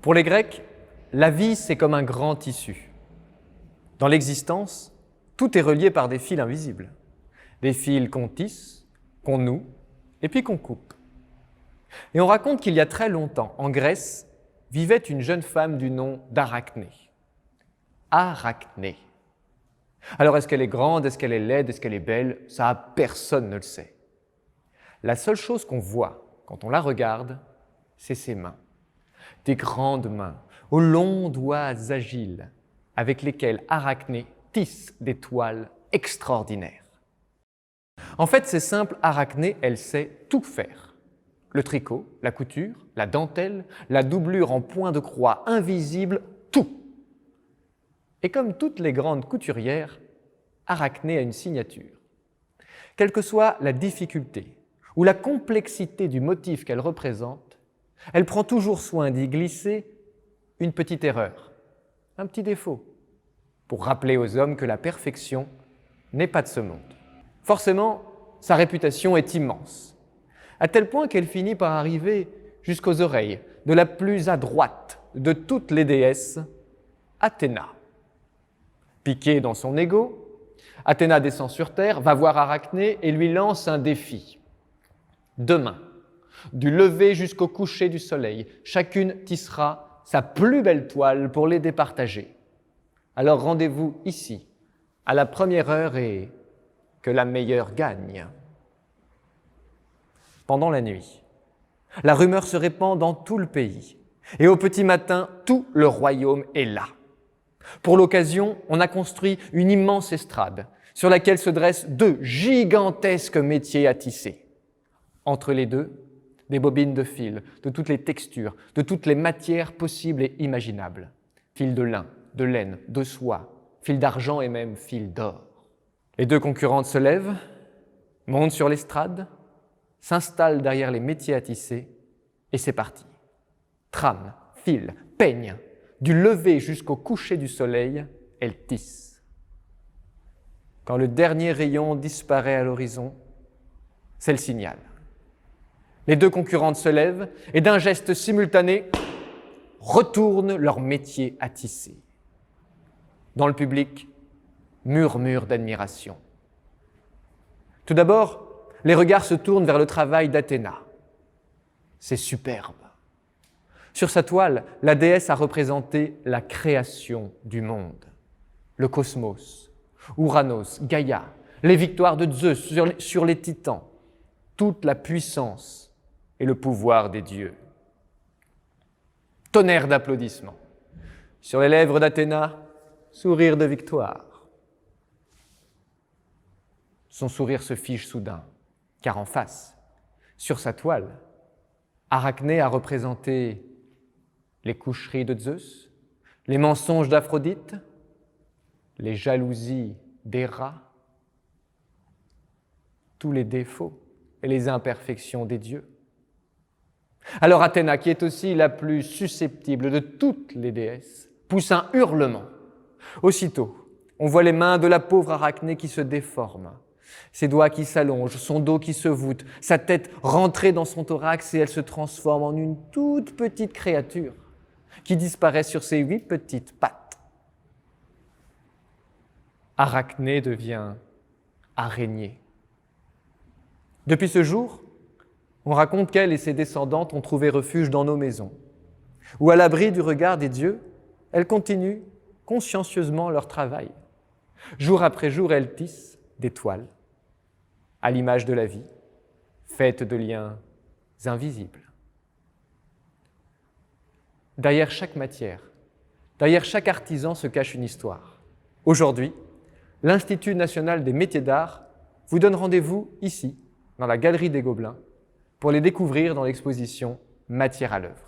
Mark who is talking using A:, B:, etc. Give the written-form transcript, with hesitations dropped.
A: Pour les Grecs, la vie, c'est comme un grand tissu. Dans l'existence, tout est relié par des fils invisibles. Des fils qu'on tisse, qu'on noue, et puis qu'on coupe. Et on raconte qu'il y a très longtemps, en Grèce, vivait une jeune femme du nom d'Arachné. Arachné. Alors, est-ce qu'elle est grande, est-ce qu'elle est laide, est-ce qu'elle est belle? Ça, personne ne le sait. La seule chose qu'on voit quand on la regarde, c'est ses mains. Des grandes mains, aux longs doigts agiles, avec lesquels Arachné tisse des toiles extraordinaires. En fait, c'est simple, Arachné, elle sait tout faire. Le tricot, la couture, la dentelle, la doublure en point de croix invisible, tout. Et comme toutes les grandes couturières, Arachné a une signature. Quelle que soit la difficulté ou la complexité du motif qu'elle représente, elle prend toujours soin d'y glisser une petite erreur, un petit défaut, pour rappeler aux hommes que la perfection n'est pas de ce monde. Forcément, sa réputation est immense, à tel point qu'elle finit par arriver jusqu'aux oreilles de la plus adroite de toutes les déesses, Athéna. Piquée dans son ego, Athéna descend sur terre, va voir Arachné et lui lance un défi. Demain, du lever jusqu'au coucher du soleil, chacune tissera sa plus belle toile pour les départager. Alors rendez-vous ici, à la première heure et que la meilleure gagne. Pendant la nuit, la rumeur se répand dans tout le pays et au petit matin, tout le royaume est là. Pour l'occasion, on a construit une immense estrade sur laquelle se dressent deux gigantesques métiers à tisser. Entre les deux, des bobines de fil, de toutes les textures, de toutes les matières possibles et imaginables. Fil de lin, de laine, de soie, fil d'argent et même fil d'or. Les deux concurrentes se lèvent, montent sur l'estrade, s'installent derrière les métiers à tisser et c'est parti. Trame, fil, peigne, du lever jusqu'au coucher du soleil, elles tissent. Quand le dernier rayon disparaît à l'horizon, c'est le signal. Les deux concurrentes se lèvent et d'un geste simultané, retournent leur métier à tisser. Dans le public, murmure d'admiration. Tout d'abord, les regards se tournent vers le travail d'Athéna. C'est superbe. Sur sa toile, la déesse a représenté la création du monde, le cosmos, Ouranos, Gaïa, les victoires de Zeus sur les titans, toute la puissance et le pouvoir des dieux. Tonnerre d'applaudissements. Sur les lèvres d'Athéna, sourire de victoire. Son sourire se fige soudain, car en face, sur sa toile, Arachné a représenté les coucheries de Zeus, les mensonges d'Aphrodite, les jalousies d'Héra, tous les défauts et les imperfections des dieux. Alors Athéna, qui est aussi la plus susceptible de toutes les déesses, pousse un hurlement. Aussitôt, on voit les mains de la pauvre Arachné qui se déforment, ses doigts qui s'allongent, son dos qui se voûte, sa tête rentrée dans son thorax et elle se transforme en une toute petite créature qui disparaît sur ses 8 petites pattes. Arachné devient araignée. Depuis ce jour, on raconte qu'elle et ses descendantes ont trouvé refuge dans nos maisons, où à l'abri du regard des dieux, elles continuent consciencieusement leur travail. Jour après jour, elles tissent des toiles, à l'image de la vie, faites de liens invisibles. Derrière chaque matière, derrière chaque artisan se cache une histoire. Aujourd'hui, l'Institut national des métiers d'art vous donne rendez-vous ici, dans la Galerie des Gobelins, pour les découvrir dans l'exposition Matière à l'œuvre.